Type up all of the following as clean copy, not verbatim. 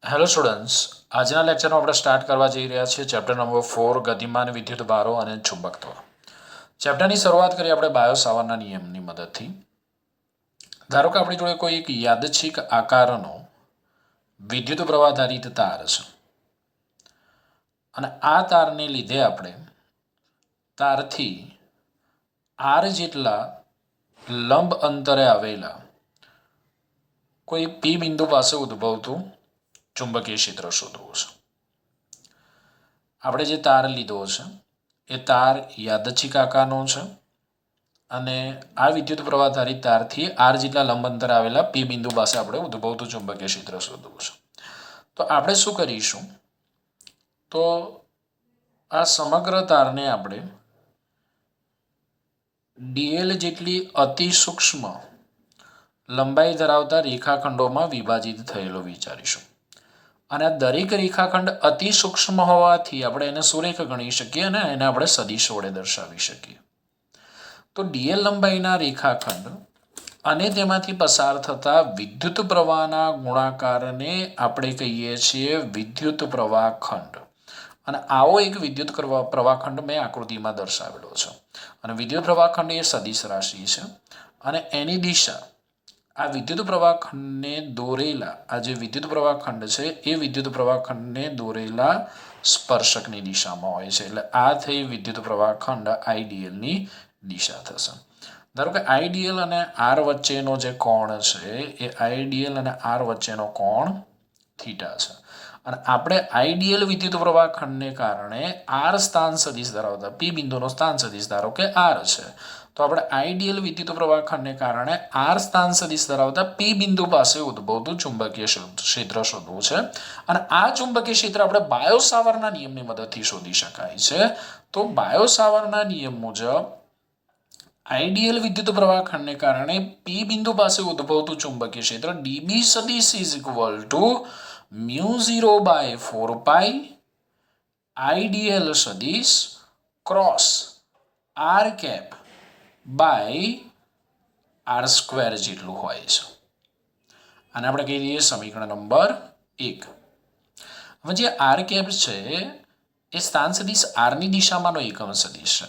Hello students, આજના લેક્ચરમાં આપણે સ્ટાર્ટ કરવા જઈ રહ્યા છીએ ચેપ્ટર નંબર 4 ગતિમાન વિદ્યુત ભારો અને ચુંબકત્વ. ચેપ્ટરની શરૂઆત કરી આપણે બાયો સાવરના નિયમની મદદથી. ધારો કે આપણી જોડે કોઈ એક યાદચ્છિક આકારનો વિદ્યુત પ્રવાહ તાર છે અને આ તારને લીધે આપણે તારથી આર જેટલા લંબ અંતરે આવેલા કોઈ પી બિંદુ પાસે ઉદ્ભવતું ચુંબકીય ક્ષેત્ર શોધવું છે. આપણે જે તાર લીધો છે એ તાર યાદચ્છિક આકારનો છે અને આ વિદ્યુત પ્રવાહધારી તારથી આર જેટલા લંબ અંતરે આવેલા પી બિંદુ પાસે આપણે ઉદ્ભવતું ચુંબકીય ક્ષેત્ર શોધવું છે. તો આપણે શું કરીશું, તો આ સમગ્ર તારને આપણે ડીએલ જેટલી અતિ સૂક્ષ્મ લંબાઈ ધરાવતા રેખાખંડોમાં વિભાજિત થયેલો વિચારીશું. અને આ દરેક રેખાખંડ અતિ સૂક્ષ્મ હોવાથી આપણે એને સુરેખ ગણી શકીએ અને એને આપણે સદિશ વડે દર્શાવી શકીએ. તો ડીએલ લંબાઈના રેખાખંડ અને તેમાંથી પસાર થતા વિદ્યુત પ્રવાહના ગુણાકારને આપણે કહીએ છીએ વિદ્યુત પ્રવાહખંડ. અને આવો એક વિદ્યુત પ્રવાહખંડ મેં આકૃતિમાં દર્શાવેલો છે. અને વિદ્યુત પ્રવાહખંડ એ સદિશ રાશિ છે અને એની દિશા આ વિદ્યુત પ્રવાહખંડને દોરેલા આ જે વિદ્યુત પ્રવાહખંડ છે એ વિદ્યુત પ્રવાહખંડને દોરેલા સ્પર્શકની દિશામાં હોય છે. એટલે આ થઈ વિદ્યુત પ્રવાહખંડ આઈડીએલની દિશા થશે. ધારો કે આઈડીએલ અને આર વચ્ચેનો જે કોણ છે એ આઈડીએલ અને આર વચ્ચેનો કોણ થીટા છે. અને આપણે આઈડીએલ વિદ્યુત પ્રવાહખંડને કારણે આર સ્થાન સદિશ ધરાવતા પી બિંદુનો સ્થાન સદિશ ધારો કે આર છે. તો આપણે આઈડીએલ વિદ્યુત પ્રવાહખંડને કારણે આર સ્થાન સદિશ ધરાવતા પી બિંદુ પાસે ઉદ્ભવતું ચુંબકીય ક્ષેત્ર શોધવું છે. અને આ ચુંબકીય ક્ષેત્ર આપણે બાયો સાવરના નિયમની મદદથી શોધી શકાય છે. તો બાયો સાવરના નિયમ મુજબ આઈડીએલ વિદ્યુત પ્રવાહખંડને કારણે પી બિંદુ પાસે ઉદ્ભવતું ચુંબકીય ક્ષેત્ર ડીબી સદિશ ઇઝ ઇક્વલ ટુ μ0/4π આઈડીએલ સદિશ cross r cap by R square જેટલું હોય છે. આને આપણે કહી દઈએ સમીકરણ નંબર 1. હવે જે આર કેપ છે એ સ્થાન સદિશ આરની દિશામાંનો એકમ સદિશ છે.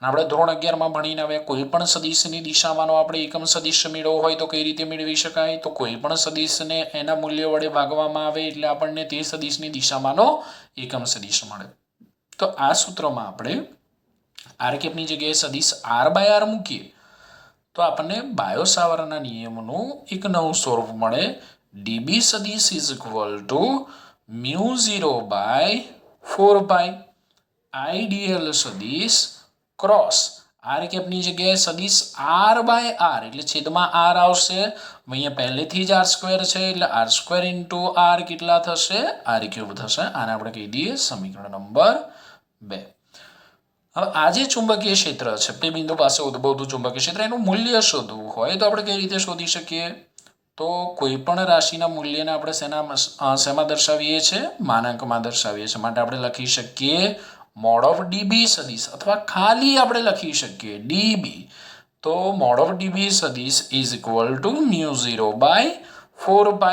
આપણે ધોરણ 11માં ભણીને આવ્યા કોઈ પણ સદિશની દિશામાંનો આપણે એકમ સદિશ મેળવવો હોય તો કઈ રીતે મેળવી શકાય, તો કોઈ પણ સદિશને એના મૂલ્ય વડે ભાગવામાં આવે એટલે આપણને તે સદિશની દિશામાંનો એકમ સદિશ મળે. તો આ સૂત્રમાં આપણે આર કેપની જગ્યાએ સદિશ આર બાય આર મૂકીએ તો આપણને બાયો સાવરના નિયમનું એક નવું સ્વરૂપ મળે. ડીબી સદિશ ઇઝ ઇક્વલ ટુ μ0/4π આઈડીએલ સદિશ ક્રોસ આર કેપની જગ્યાએ સદિશ આર બાય આર એટલે છેદમાં આર આવશે. અહીંયા પહેલેથી જ આર સ્ક્વેર છે એટલે આર સ્ક્વેર ઇન્ટુ આર કેટલા થશે, આર ક્યુબ થશે. આને આપણે કહી દઈએ સમીકરણ નંબર 2. હવે આ જે ચુંબકીય ક્ષેત્ર છે પી બિંદુ પાસે ઉદ્ભવતું ચુંબકીય ક્ષેત્ર એનું મૂલ્ય શોધવું હોય તો આપણે કઈ રીતે શોધી શકીએ, તો કોઈ પણ રાશિના મૂલ્યને આપણે શેમાં દર્શાવીએ છીએ, માનાંકમાં દર્શાવીએ છીએ. માટે આપણે લખી શકીએ મોડ ઓફ ડીબી સદિશ અથવા ખાલી આપણે લખી શકીએ ડીબી. તો મોડ ઓફ ડીબી સદિશ ઇઝ ઇક્વલ ટુ μ0/4π.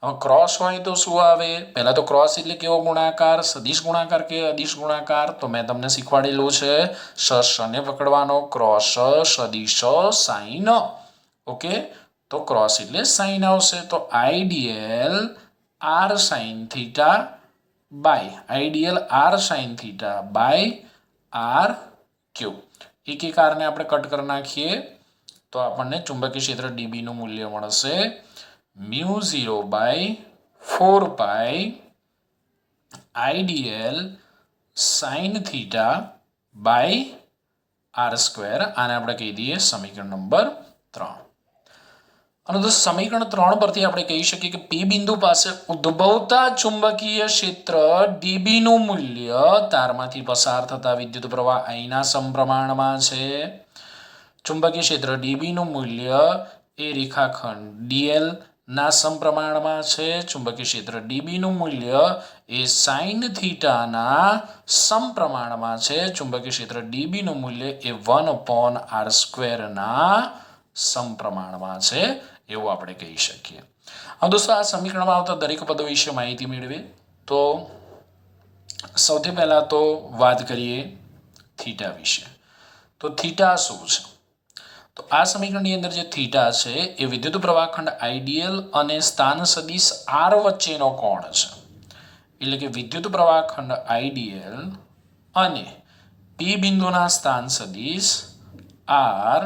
હવે ક્રોસ હોય તો શું આવે, પહેલા તો ક્રોસ એટલે કેવો ગુણાકાર, સદિશ ગુણાકાર કે અદિશ ગુણાકાર. તો મેં તમને શીખવાડેલું છે શને પકડવાનો, ક્રોસ સદિશ સાઈન. ઓકે, તો ક્રોસ એટલે સાઈન આવશે. તો IDL R sine theta by IDL R sine theta by R cube. એક આરને આપણે કટ કરી નાખીએ તો આપણને ચુંબકીય ક્ષેત્ર ડીબીનું મૂલ્ય મળશે μ0/4π IDL sine theta by R square. આને આપણે કહી દઈએ સમીકરણ નંબર 3. અને તો સમીકરણ 3 પરથી આપણે કહી શકીએ કે પી બિંદુ પાસે ઉદ્ભવતા ચુંબકીય ક્ષેત્ર ડીબી નું મૂલ્ય તારમાંથી પસાર થતા વિદ્યુત પ્રવાહ અહીંના સમપ્રમાણમાં છે. ચુંબકીય ક્ષેત્ર ડીબી નું મૂલ્ય એ રેખાખંડ ડીએલ ના સમપ્રમાણમાં છે. ચુંબકીય ક્ષેત્ર ડીબી નું મૂલ્ય એ સાઈન થીટાના સમપ્રમાણમાં છે. ચુંબકીય ક્ષેત્ર ડીબી નું મૂલ્ય એ 1/r² ના સમપ્રમાણમાં છે એવું આપણે કહી શકીએ. હવે દોસ્તો આ સમીકરણમાં આવતા દરેક પદો વિશે માહિતી મેળવીએ તો સૌથી પહેલાં તો વાત કરીએ થીટા વિશે. તો થીટા શું છે? તો આ સમીકરણની અંદર જે થીટા છે એ વિદ્યુત પ્રવાહખંડ આઈડીએલ અને સ્થાન સદિશ આર વચ્ચેનો કોણ છે. એટલે કે વિદ્યુત પ્રવાહખંડ આઈડીએલ અને પી બિંદુના સ્થાન સદિશ આર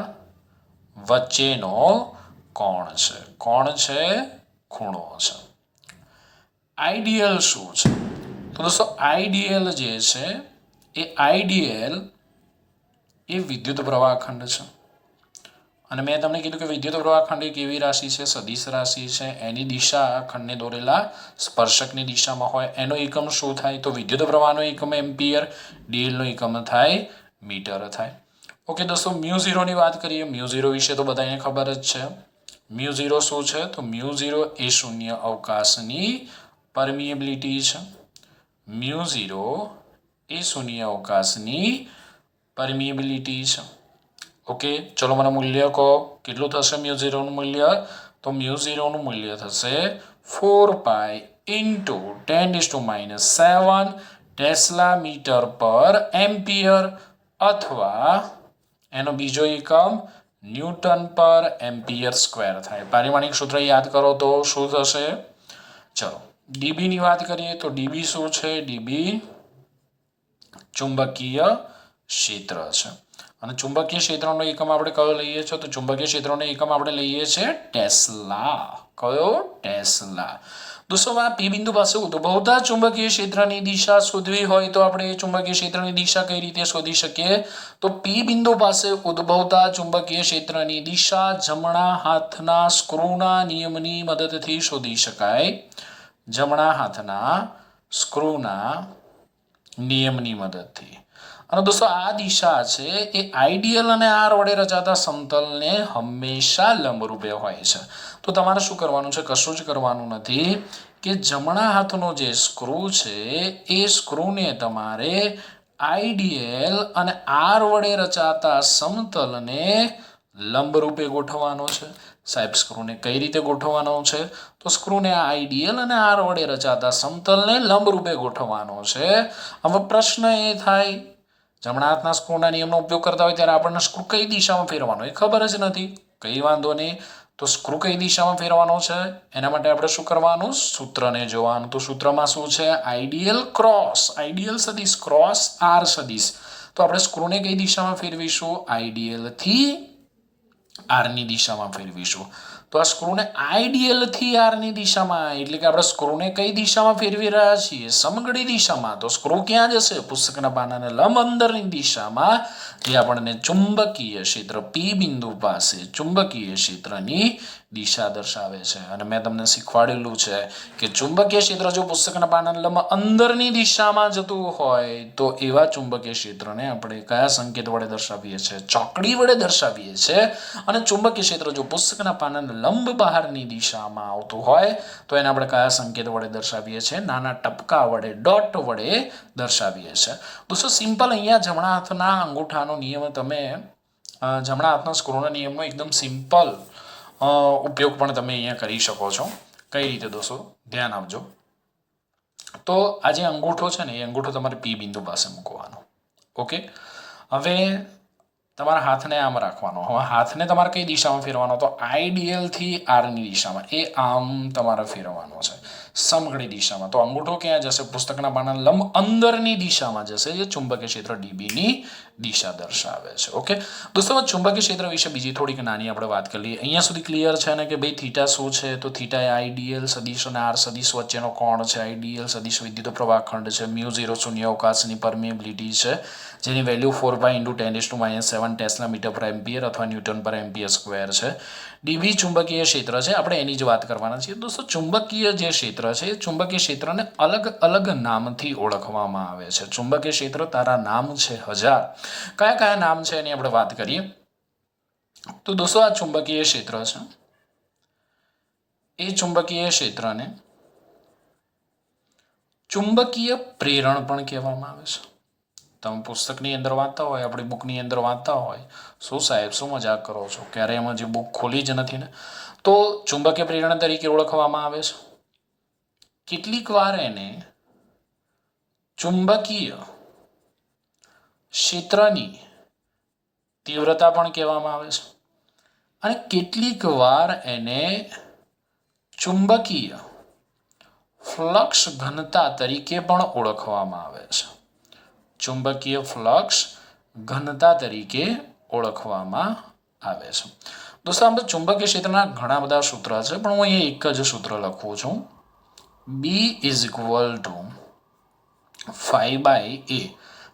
વચ્ચેનો કોણ છે. કોણ છે? ખૂણો છે. આઈડીએલ શું છે? તો દોસ્તો આઈડીએલ જે છે એ વિદ્યુત પ્રવાહખંડ છે. અને મેં તમને કીધું કે વિદ્યુત પ્રવાહખંડ એક એવી રાશિ છે, સદિશ રાશિ છે, એની દિશા ખંડને દોરેલા સ્પર્શકની દિશામાં હોય. એનો એકમ શું થાય? તો વિદ્યુત પ્રવાહનો એકમ એમ્પિયર, ડીએલનો એકમ થાય મીટર થાય. ઓકે દોસ્તો, μ0 ની વાત કરીએ. μ0 વિશે તો બધાને ખબર જ છે. μ0 શું છે? તો μ0 એ શૂન્ય અવકાશની પરમિએબિલિટી છે. μ0 એ શૂન્ય અવકાશની પરમિએબિલિટી છે. ઓકે, ચલો મને મૂલ્ય કહો, કેટલું થશે μ0 નું મૂલ્ય? તો μ0 નું મૂલ્ય થશે 4 × 10⁻⁷ ટેસ્લા મીટર પર એમ્પિયર, અથવા એનો બીજો એકમ ન્યૂટન પર એમ્પિયર સ્ક્વેર થાય. પારિમાણિક સૂત્ર યાદ કરો તો શું થશે? ચલો ડીબી ની વાત કરીએ તો ડીબી શું છે? ડીબી ચુંબકીય ક્ષેત્ર છે. અને ચુંબકીય ક્ષેત્રનો એકમ આપણે કયો લઈએ છીએ? તો ચુંબકીય ક્ષેત્રનો એકમ આપણે લઈએ છીએ ટેસ્લા. કયો? ટેસ્લા. દોસ્તો આ પી બિંદુ પાસે ઉદ્ભવતા ચુંબકીય ક્ષેત્રની દિશા શોધવી હોય તો આપણે ચુંબકીય ક્ષેત્રની દિશા કઈ રીતે શોધી શકીએ? તો પી બિંદુ પાસે ઉદ્ભવતા ચુંબકીય ક્ષેત્રની દિશા જમણા હાથના સ્ક્રૂના નિયમની મદદથી શોધી શકાય. જમણા હાથના સ્ક્રૂના નિયમની મદદથી. અને દોસ્તો આ દિશા છે એ આઈડીએલ અને આર વડે રચાતા સમતલને હંમેશા લંબરૂપે હોય છે. તો તમારે શું કરવાનું છે? કશું જ કરવાનું નથી. કે જમણા હાથનો જે સ્ક્રૂ છે એ સ્ક્રૂને તમારે આઈડીએલ અને આર વડે રચાતા સમતલને લંબરૂપે ગોઠવવાનો છે. સાહેબ સ્ક્રૂને કઈ રીતે ગોઠવવાનો છે? તો સ્ક્રૂને આઈડીએલ અને આર વડે રચાતા સમતલને લંબરૂપે ગોઠવવાનો છે. હવે પ્રશ્ન એ થાય, જમણા હાથના સ્ક્રૂના નિયમનો ઉપયોગ કરતા હોય ત્યારે આપણને સ્ક્રૂ કઈ દિશામાં ફેરવાનો એ ખબર જ નથી. કઈ વાંધો નહીં. તો સ્ક્રૂ કઈ દિશામાં ફેરવાનો છે એના માટે આપણે શું કરવાનું? સૂત્રને જોવાનું. તો સૂત્રમાં શું છે? આઈડીએલ સદિશ ક્રોસ આર સદિશ. તો આપણે સ્ક્રૂને કઈ દિશામાં ફેરવીશું? આઈડીએલ થી આર ની દિશામાં ફેરવીશું. તો આ સ્ક્રૂને આઈડીએલ થી આર ની દિશામાં, એટલે કે આપણે સ્ક્રૂને કઈ દિશામાં ફેરવી રહ્યા છીએ? સમઘડી દિશામાં. તો સ્ક્રૂ ક્યાં જશે? પુસ્તકના પાનાને લંબ અંદરની દિશામાં, જે આપણને ચુંબકીય ક્ષેત્ર પી બિંદુ પાસે ચુંબકીય ક્ષેત્રની દિશા દર્શાવે છે. અને મેં તમને શીખવાડેલું છે કે ચુંબકીય ક્ષેત્ર જો પુસ્તકના પાનાને લંબ અંદરની દિશામાં જતું હોય તો એવા ચુંબકીય ક્ષેત્રને આપણે કયા સંકેત વડે દર્શાવીએ છીએ? ચોકડી વડે દર્શાવીએ છીએ. અને ચુંબકીય ક્ષેત્ર જો પુસ્તકના પાનાને લંબ બહારની દિશામાં આવતું હોય તો એને આપણે કયા સંકેત વડે દર્શાવીએ છીએ? નાના ટપકા વડે, ડોટ વડે દર્શાવીએ છીએ. દોસ્તો સિમ્પલ અહીંયા જમણા હાથના અંગૂઠાનો નિયમ, તમે જમણા હાથના સ્ક્રૂના નિયમનો એકદમ સિમ્પલ ઉપયોગ પણ તમે અહીંયા કરી શકો છો. કઈ રીતે દોસ્તો? ધ્યાન આપજો. તો આ જે અંગૂઠો છે ને એ અંગૂઠો તમારે પી બિંદુ પાસે મૂકવાનો. ઓકે, હવે તમારા હાથને આમ રાખવાનો. હવે હાથને તમારે કઈ દિશામાં ફેરવાનો? તો આઈડીએલ થી આર ની દિશામાં. એ આમ તમારે ફેરવાનો છે, સમઘડી દિશામાં. તો અંગૂઠો ક્યાં જશે? પુસ્તકના પાના લંબ અંદરની દિશામાં જશે, જે ચુંબકીય ક્ષેત્ર ડીબી ની દિશા દર્શાવે છે. ઓકે દોસ્તો, ચુંબકીય ક્ષેત્ર વિશે બીજી થોડીક નાની આપણે વાત કરી લઈએ. અહીંયા સુધી ક્લિયર છે ને કે ભાઈ થીટા શું છે? તો થીટા એ આઈડીએલ સદિશ અને આર સદિશ વચ્ચેનો કોણ છે. આઈડીએલ સદિશ વિદ્યુત પ્રવાહખંડ છે. μ0 શૂન્ય અવકાશની પરમિએબિલિટી છે, જેની વેલ્યુ 4 × 10⁻⁷ ટેસ્લા મીટર પર એમ્પિયર અથવા ન્યૂટન પર એમ્પિયર સ્ક્વેર છે. ડીબી ચુંબકીય ક્ષેત્ર છે, આપણે એની જ વાત કરવાના છીએ. દોસ્તો ચુંબકીય જે ક્ષેત્ર છે એ ચુંબકીય ક્ષેત્રને અલગ અલગ નામથી ઓળખવામાં આવે છે. ચુંબકીય ક્ષેત્ર તારા નામ છે 1000. કયા કયા નામ છે એની આપણે વાત કરીએ. તો દોસ્તો આ ચુંબકીય ક્ષેત્ર છે એ ચુંબકીય ક્ષેત્રને ચુંબકીય પ્રેરણ પણ કહેવામાં આવે છે. તમે પુસ્તકની અંદર વાંચતા હોય, આપણી બુકની અંદર વાંચતા હોય, શું સાહેબ શું મજાક કરો છો, ક્યારે એમાં જે બુક ખોલી જ નથી ને. તો ચુંબકીય પ્રેરણા તરીકે ઓળખવામાં આવે છે. કેટલીક વાર એને ચુંબકીય ક્ષેત્રની તીવ્રતા પણ કહેવામાં આવે છે અને કેટલીક વાર એને ચુંબકીય ફ્લક્સ ઘનતા તરીકે પણ ઓળખવામાં આવે છે. ચુંબકીય ફ્લક્સ ઘનતા તરીકે ઓળખવામાં આવે છે. દોસ્તો આમ તો ચુંબકીય ક્ષેત્રના ઘણા બધા સૂત્ર છે, પણ હું અહીંયા એક જ સૂત્ર લખું છું. B is equal two 5/A.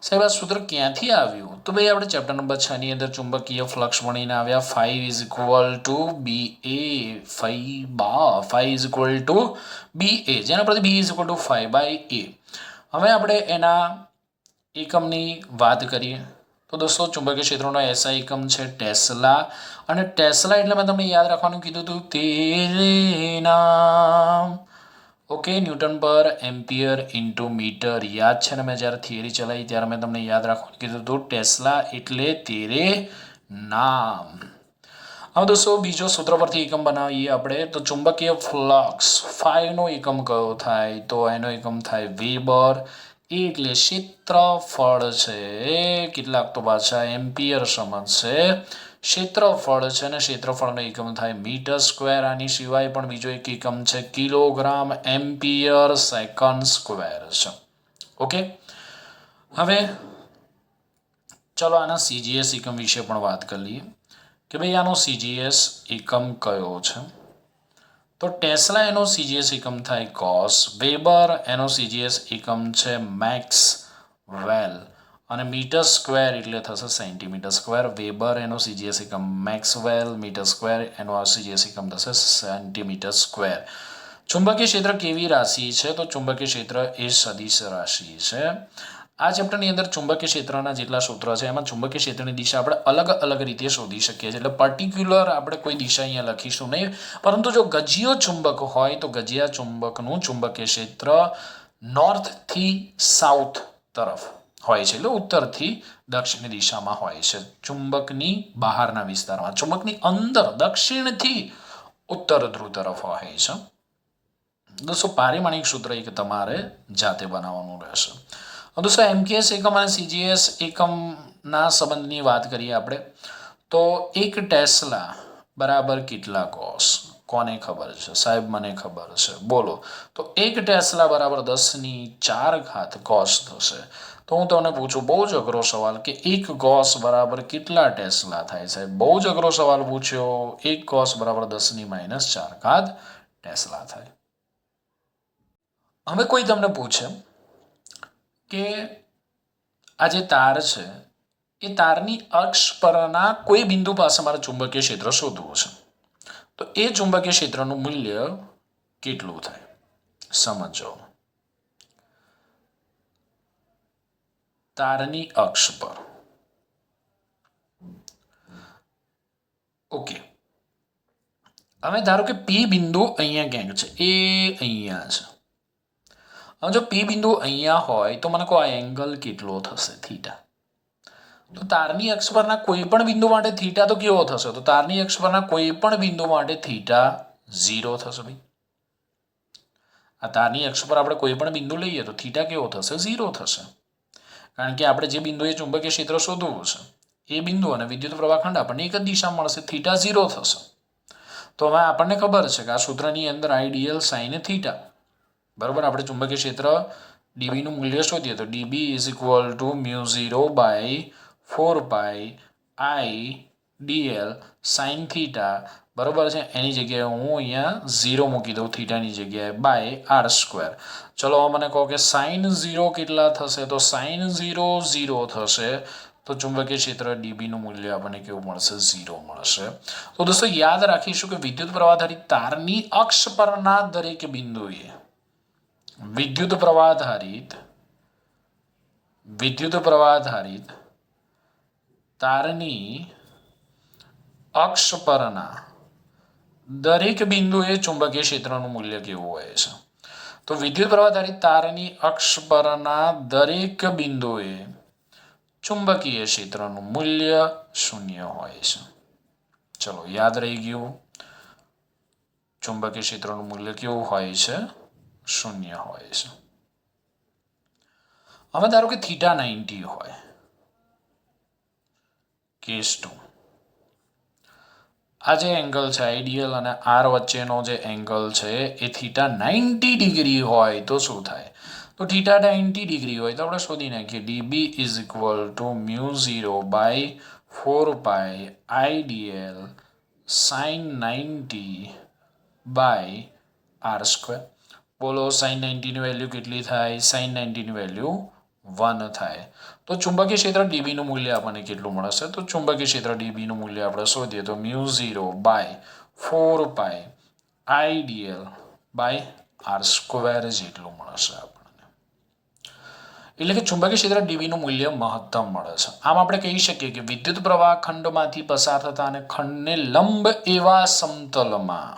સાહેબ આ સૂત્ર ક્યાંથી આવ્યું? તો ભાઈ આપણે ચેપ્ટર નંબર 6 ની અંદર ચુંબકીય ફ્લક્સ ભણીને આવ્યા. 5 is equal two BA. 5 is equal two BA, જેના પરથી B is equal two 5/A. હવે આપણે એના એકમની વાત કરીએ તો દોસ્તો ચુંબકીય ક્ષેત્રનો એસઆઈ એકમ છે ટેસ્લા. અને ટેસ્લા એટલે મેં તમને યાદ રાખવાનું કીધું હતું, તેરે નામ. ઓકે, ન્યૂટન પર એમ્પિયર ઇન્ટુ મીટર. યાદ છે ને, મેં જ્યારે થિયરી ચલાવી ત્યારે મેં તમને યાદ રાખવાનું કીધું હતું, ટેસ્લા એટલે તેરે નામ. હવે દોસ્તો બીજો સૂત્ર પરથી એકમ બનાવીએ આપણે. તો ચુંબકીય ફ્લક્સ 5 નો એકમ કયો થાય? તો એનો એકમ થાય વેબર. એટલે ક્ષેત્રફળ છે, કેટલાક તો પાછા એમ્પિયર સમજશે. ક્ષેત્રફળ છે ને ક્ષેત્રફળનો એકમ થાય મીટર સ્ક્વેર. આની સિવાય પણ બીજો એક એકમ છે કિલોગ્રામ એમ્પિયર સેકન્ડ સ્ક્વેર છે. ઓકે, હવે ચલો આના સીજીએસ એકમ વિશે પણ વાત કરી લઈએ કે ભાઈ આનો સીજીએસ એકમ કયો છે. તો ટેસ્લા એનો સીજીએસ એકમ થાય કોસ. વેબર એનો સીજીએસ એકમ છે મેક્સ વેલ. અને મીટર સ્ક્વેર એટલે થશે સેન્ટીમીટર સ્ક્વેર. વેબર એનો સીજીએસ એકમ મેક્સવેલ. મીટર સ્ક્વેર એનો સીજીએસ એકમ થશે સેન્ટીમીટર સ્ક્વેર. ચુંબકીય ક્ષેત્ર કેવી રાશિ છે? તો ચુંબકીય ક્ષેત્ર એ સદિશ રાશિ છે. આ ચેપ્ટરની અંદર ચુંબકીય ક્ષેત્રના જેટલા સૂત્ર છે એમાં ચુંબકીય ક્ષેત્રની દિશા આપણે અલગ અલગ રીતે શોધી શકીએ છીએ. એટલે પર્ટિક્યુલર આપણે કોઈ દિશા અહીંયા લખીશું નહીં, પરંતુ જો ગજિયો ચુંબક હોય તો ગજિયા ચુંબકનું ચુંબકીય ક્ષેત્ર નોર્થથી સાઉથ તરફ હોય છે, એટલે ઉત્તરથી દક્ષિણ દિશામાં હોય છે. ચુંબકની બહારના વિસ્તારમાં, ચુંબકની અંદર દક્ષિણથી ઉત્તર ધ્રુવ તરફ હોય છે. દોસ્તો પારિમાણિક સૂત્ર એક તમારે જાતે બનાવવાનું રહેશે. દોસ્તો એમકેએસ એકમ અને સીજીએસ એકમના સંબંધની વાત કરીએ આપણે તો એક ટેસ્લા બરાબર કેટલા કોસ? કોને ખબર છે સાહેબ? મને ખબર છે, બોલો. તો એક ટેસ્લા બરાબર 10⁴ કોસ થશે. તો હું તમને પૂછું બહુ જ અઘરો સવાલ કે એક કોસ બરાબર કેટલા ટેસ્લા થાય? સાહેબ બહુ જ અઘરો સવાલ પૂછ્યો. એક કોસ બરાબર 10⁻⁴ ટેસ્લા થાય. હવે કોઈ તમને પૂછે કે આ જે તાર છે એ તારની અક્ષ પરના કોઈ બિંદુ પાસે મારે ચુંબકીય ક્ષેત્ર શોધવું છે, તો એ ચુંબકીય ક્ષેત્રનું મૂલ્ય કેટલું થાય? સમજો. તારની અક્ષ પર, ઓકે. હવે ધારો કે પી બિંદુ અહીંયા ક્યાંક છે, એ અહીંયા છે. હવે જો પી બિંદુ અહીંયા હોય તો મને કહો આ એંગલ કેટલો થશે? થીટા. તો તારની અક્ષ પરના કોઈ પણ બિંદુ માટે થીટા તો કેવો થશે? તો તારની અક્ષ પરના કોઈ પણ બિંદુ માટે થીટા 0 થશે. ભાઈ આ તારની અક્ષ પર આપણે કોઈ પણ બિંદુ લઈએ તો થીટા કેવો થશે? 0 થશે. કારણ કે આપણે જે બિંદુએ ચુંબકીય ક્ષેત્ર શોધવું છે એ બિંદુ અને વિદ્યુત પ્રવાહખંડ આપણને એક જ દિશા મળશે, થીટા 0 થશે. તો હવે આપણને ખબર છે કે આ સૂત્રની અંદર આઈડિયલ સાઇન થીટા બરાબર. આપણે ચુંબકીય ક્ષેત્ર ડીબીનું મૂલ્ય શોધીએ તો dB is equal two μ0/4πI/dl sine theta બરાબર છે. એની જગ્યાએ હું અહીંયા 0 મૂકી દઉં થીટાની જગ્યાએ /r². ચલો મને કહો કે સાઇન 0 કેટલા થશે? તો સાઇન 0 0 થશે. તો ચુંબકીય ક્ષેત્ર ડીબીનું મૂલ્ય આપણને કેવું મળશે? 0 મળશે. તો દોસ્તો યાદ રાખીશું કે વિદ્યુત પ્રવાહધારી તારની અક્ષ પરના દરેક બિંદુએ વિદ્યુત પ્રવાહધારિત તારની અક્ષ પરના દરેક બિંદુએ ચુંબકીય ક્ષેત્રનું મૂલ્ય કેવું હોય છે? તો વિદ્યુત પ્રવાહધારિત તારની અક્ષ પરના દરેક બિંદુએ ચુંબકીય ક્ષેત્રનું મૂલ્ય 0 હોય છે. ચલો યાદ રહી ગયું. ચુંબકીય ક્ષેત્રનું મૂલ્ય કેવું હોય છે? 0 હોય છે. હવે ધારો કે થીટા 90 હોય. કેસ 2 આ જે એંગલ છે આઈડિયલ અને આર વચ્ચેનો જે એંગલ છે એ થીટા 90 ડિગ્રી હોય તો શું થાય? તો થીટા 90 ડિગ્રી હોય તો આપણે શોધી નાખીએ DB is equal to μ0/4π IDL sin 90/r². બોલો sin 90 ની વેલ્યુ કેટલી થાય? sin 90 ની વેલ્યુ 1 થાય. તો ચુંબકીય ક્ષેત્ર ડીબી નું મૂલ્ય આપણને કેટલું મળશે? તો ચુંબકીય ક્ષેત્ર ડીબી નું મૂલ્ય આપણે શોધીએ તો μ0/4π IDL/r² જેટલું મળશે આપણને. એટલે કે ચુંબકીય ક્ષેત્ર ડીબી નું મૂલ્ય મહત્તમ મળે છે. આમ આપણે કહી શકીએ કે વિદ્યુત પ્રવાહ ખંડમાંથી પસાર થતા અને ખંડને લંબ એવા સમતલમાં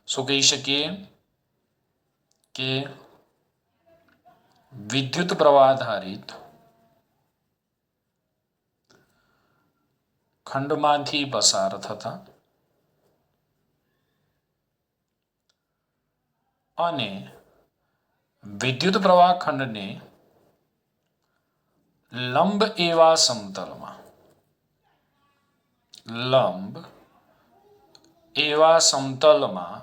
શું કહી શકીએ કે વિદ્યુત પ્રવાહ આધારિત ખંડમાંથી પસાર થતા અને વિદ્યુત પ્રવાહ ખંડને લંબ એવા સમતલમાં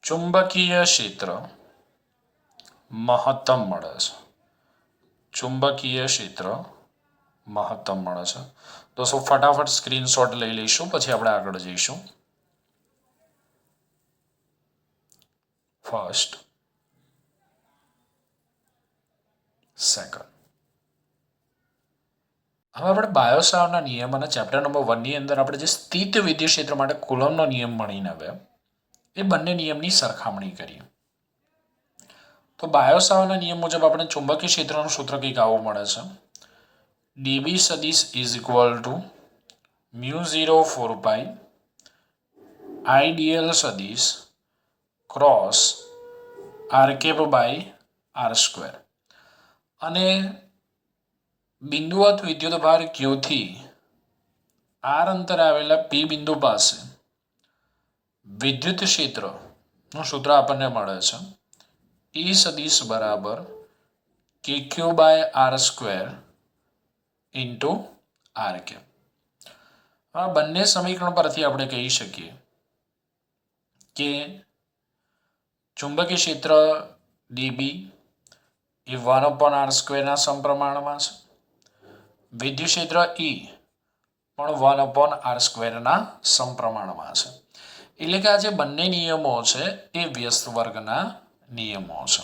ચુંબકીય ક્ષેત્ર મહત્તમ મળે છે. ચુંબકીય ક્ષેત્ર મહત્તમ મળે છે. તો ફટાફટ સ્ક્રીનશોટ લઈ લઈશું પછી આપણે આગળ જઈશું. First, second. હવે આપણે બાયોસાવર્ટના નિયમ અને ચેપ્ટર નંબર 1 ની અંદર આપણે જે સ્થિત વિદ્યુત ક્ષેત્ર માટે કુલમ્બનો નિયમ ભણીને આવ્યા એ બંને નિયમની સરખામણી કરીએ. તો બાયોસાવર્ટના નિયમ મુજબ આપણે ચુંબકીય ક્ષેત્રનું સૂત્ર કંઈક આવું મળે છે. ડીબી સદિશ ઇઝ ઇક્વલ ટુ μ0/4π IDL સદિશ ક્રોસ r². અને બિંદુવત વિદ્યુતભાર Q થી r અંતરે આવેલા P બિંદુ પાસે વિદ્યુત ક્ષેત્રનું સૂત્ર આપણને મળે છે E સદિશ બરાબર KQ/r² ઇન્ટુ r². આ બંને સમીકરણ પરથી આપણે કહી શકીએ કે ચુંબકીય ક્ષેત્ર ડીબી એ 1/r² ના સમપ્રમાણમાં છે. વિદ્યુત ક્ષેત્ર E પણ 1/r² ના સમપ્રમાણમાં છે. એટલે કે આ જે બંને નિયમો છે એ વ્યસ્ત વર્ગના નિયમો છે.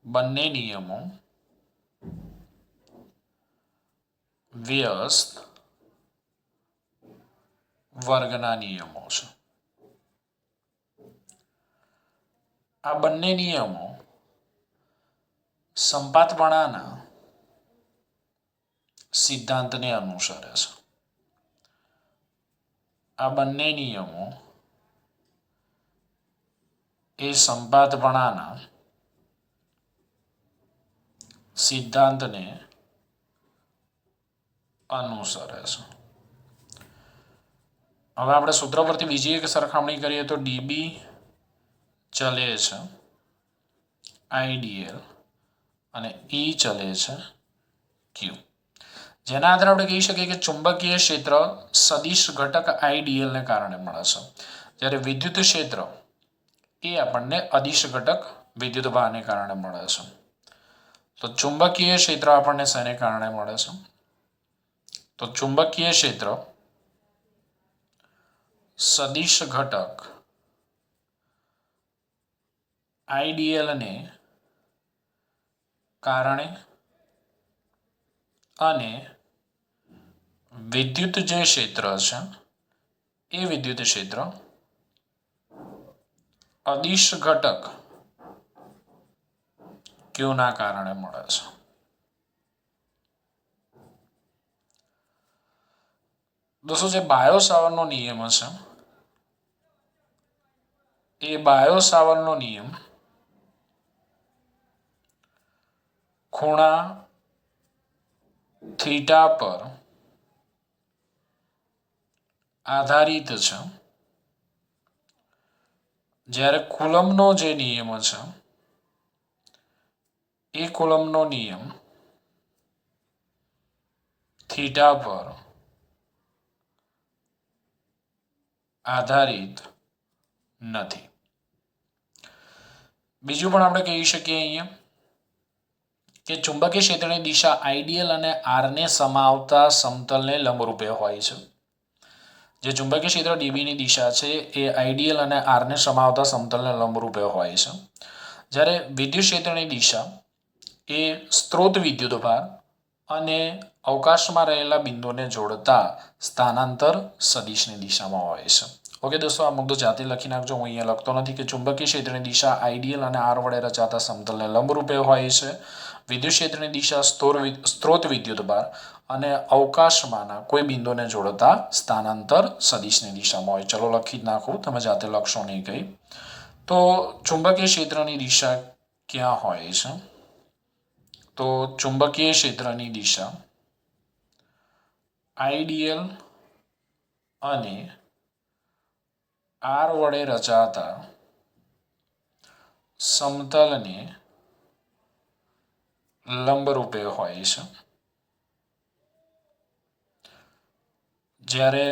બંને નિયમો વ્યસ્ત વર્ગના નિયમો છે. આ બંને નિયમો સંપાતપણાના સિદ્ધાંતને અનુસરે છે. આ બંને નિયમો એ સંપાતપણાના સિદ્ધાંતને અનુસરે છે. હવે આપણે સૂત્ર પરથી બીજી એક સરખામણી કરીએ તો ડીબી ચલે છે IDL અને E ચલે છે Q. જેના આધારે આપણે કહી શકીએ કે ચુંબકીય ક્ષેત્ર સદિશ ઘટક IDL ને કારણે મળે છે, જ્યારે વિદ્યુત ક્ષેત્ર એ આપણને અદિશ ઘટક વિદ્યુતભારને કારણે મળે છે. તો ચુંબકીય ક્ષેત્ર આપણને શેને કારણે મળે છે? તો ચુંબકીય ક્ષેત્ર સદિશ ઘટક IDL ને કારણે અને વિદ્યુત જે ક્ષેત્ર છે એ વિદ્યુત ક્ષેત્ર અદિશ ઘટક Q ના કારણે મળે છે. દોસ્તો જે બાયો-સાવર્ટનો નિયમ છે એ બાયો-સાવર્ટનો નિયમ ખૂણા થીટા પર આધારિત છે, જ્યારે કુલમનો જે નિયમ છે એ કુલમનો નિયમ થીટા પર આધારિત નથી. બીજું પણ આપણે કહી શકીએ અહીંયા કે ચુંબકીય ક્ષેત્રની દિશા આઈડિયલ અને આરને સમાવતા સમતલને લંબરૂપે હોય છે. જે ચુંબકીય ક્ષેત્ર ડીબીની દિશા છે એ આઈડિયલ અને આરને સમાવતા સમતલને લંબરૂપે હોય છે, જ્યારે વિદ્યુત ક્ષેત્રની દિશા એ સ્ત્રોત વિદ્યુતભાર અને અવકાશમાં રહેલા બિંદુને જોડતા સ્થાનાંતર સદિશની દિશામાં હોય છે. ઓકે દોસ્તો, આ મુદ્દો જાતે લખી નાખજો, હું અહીંયા લખતો નથી. કે ચુંબકીય ક્ષેત્રની દિશા આઈડિયલ અને આર વડે રચાતા સમતલને લંબરૂપે હોય છે. વિદ્યુત ક્ષેત્રની દિશા સ્ત્રોત વિદ્યુતભાર અને અવકાશમાંના કોઈ બિંદુને જોડતા સ્થાનાંતર સદિશની દિશામાં હોય. ચલો લખી જ નાખું, તમે જાતે લખશો નહીં કંઈ. તો ચુંબકીય ક્ષેત્રની દિશા ક્યાં હોય છે? તો ચુંબકીય ક્ષેત્રની દિશા આઈડિયલ અને આર વડે રચાતા સમતલને લંબરૂપે હોય છે, જ્યારે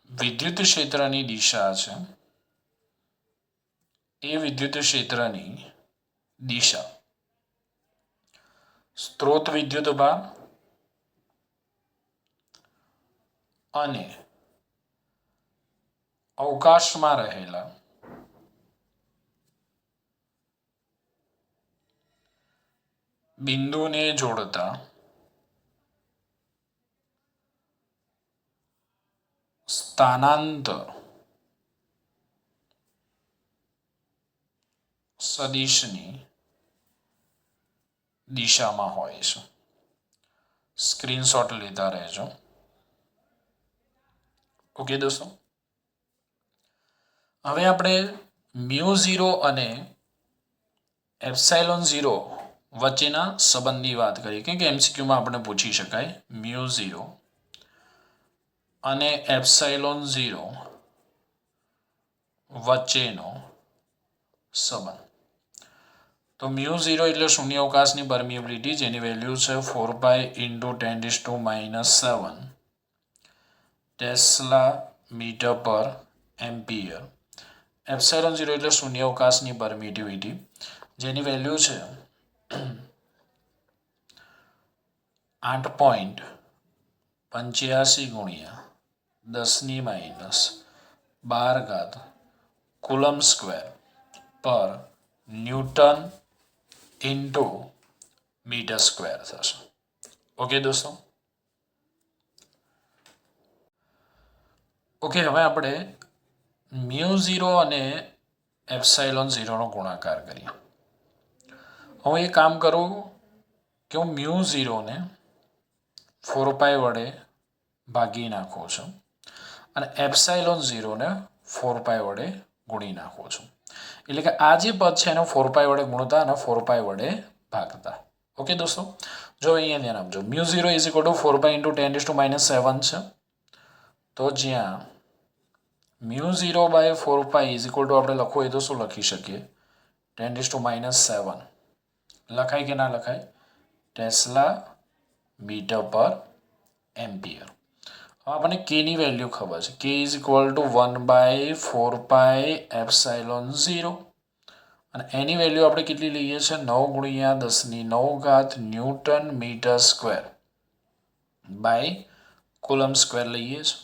વિદ્યુત ક્ષેત્રની દિશા છે એ વિદ્યુત ક્ષેત્રની દિશા સ્ત્રોત વિદ્યુતભાર અને અવકાશમાં રહેલા બિંદુને જોડતા સ્થાનાંતર સદિશની દિશામાં હોય છે. સ્ક્રીનશોટ લેતા રહેજો. ઓકે દોસ્તો, હવે આપણે μ0 અને ε0 વચ્ચેના સંબંધની વાત કરીએ, કેમ કે એમસીક્યુમાં આપણે પૂછી શકાય μ0 અને ε0 વચ્ચેનો સંબંધ. તો μ0 એટલે શૂન્ય અવકાશની પરમિએબિલિટી, જેની વેલ્યુ છે 4π × 10⁻⁷ ટેસ્લા મીટર પર એમ્પિયર. ε0 એટલે શૂન્ય અવકાશની પરમિટિવિટી, જેની વેલ્યુ છે 8.85 × 10⁻12 કુલમ સ્ક્વેર પર ન્યૂટન ઇન્ટુ મીટર સ્ક્વેર થશે. ઓકે દોસ્તો, ઓકે, હવે આપણે μ0 અને ε0 નો ગુણાકાર કરીએ. હું એ કામ કરું કે હું μ0 ને 4π વડે ભાગી નાખું છું અને ε0 ને 4π વડે ગુણી નાખું છું. એટલે કે આ જે પદ છે એને 4π વડે ગુણતા અને 4π વડે ભાગતા. ઓકે દોસ્તો, જો અહીંયા ધ્યાન આપજો. μ0 = 4π × 10⁻⁷ છે. તો જ્યાં μ0/4π આપણે લખવું હોય તો શું લખી શકીએ? 10⁻⁷. લખાય કે ના લખાય? ટેસ્લા મીટર પર એમ્પિયર. હવે આપણને k ની વેલ્યુ ખબર છે. k = 1/4πε0 અને એની વેલ્યુ આપણે કેટલી લઈએ છીએ? 9 × 10⁹ newton metre square by coulomb square લઈએ છીએ.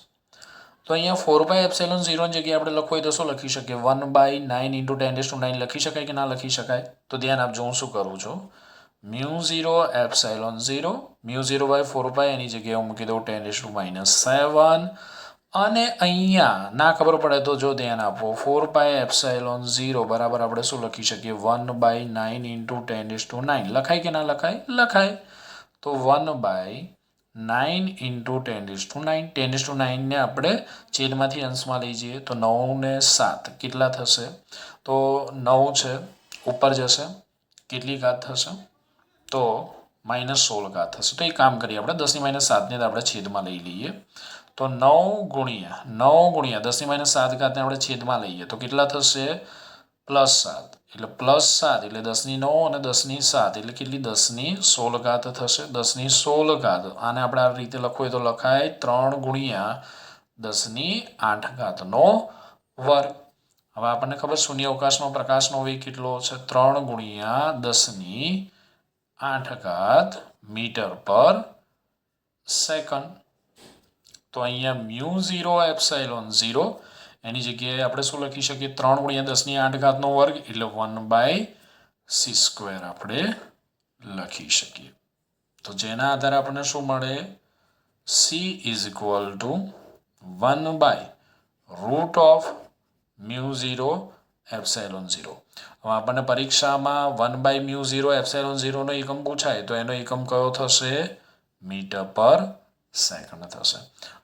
તો અહીંયા 4πε0 ની જગ્યાએ આપણે લખવું હોય તો શું લખી શકીએ? 1/9 × 10⁹ લખી શકાય કે ના લખી શકાય? તો ધ્યાન આપજો, હું શું કરું છું. μ0 ε0 μ0/4π એની જગ્યાએ હું મૂકી દઉં 10⁻⁷ અને અહીંયા ના ખબર પડે તો જો ધ્યાન આપો 4πε0 બરાબર આપણે શું લખી શકીએ? 1/9 × 10⁹ લખાય કે ના લખાય? લખાય. તો 1/9 × 10⁹ ને આપણે છેદમાંથી અંશમાં લઈ જઈએ તો 9 ને 7 કેટલા થશે? તો 9 છે ઉપર જશે, કેટલી ઘાત થશે? તો -16 થશે. તો એક કામ કરીએ આપણે 10 - 7 ને આપણે છેદમાં લઈ લઈએ. તો 9 ગુણ્યા 10 - 7 ને આપણે છેદમાં લઈએ તો કેટલા થશે? +7. એટલે +7 એટલે 10 9 અને 10 7 એટલે કેટલી? 10 16 થશે. 10 16 આને આપણે આ રીતે લખવું હોય તો લખાય 3 ગુણ્યા 10 નો વર્ગ. હવે આપણને ખબર શૂન્યાવકાશમાં પ્રકાશનો વેગ કેટલો છે? 3 ગુણ્યા 10 મીટર પર સેકન્ડ. તો અહીંયા μ0 એપ્સાઇલોન 0 એની જગ્યાએ આપણે શું લખી શકીએ? 3 ગુણ્યા 10 નો વર્ગ એટલે 1/c² આપણે લખી શકીએ. તો જેના આધારે આપણને શું મળે? c = 1/√μ0 epsilon 0. હવે આપણને પરીક્ષામાં 1/μ0 એપ્સાઇલોન 0 નો એકમ પૂછાય તો એનો એકમ કયો થશે? મીટર પર સેકન્ડ થશે.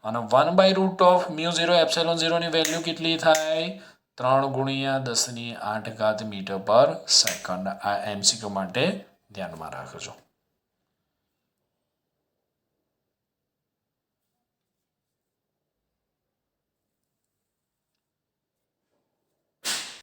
અને 1/√μ0 એપ્સાઇલોન 0 ની વેલ્યુ કેટલી થાય? 3 ગુણ્યા 10 મીટર પર સેકન્ડ. આ MCQ માટે ધ્યાનમાં રાખજો.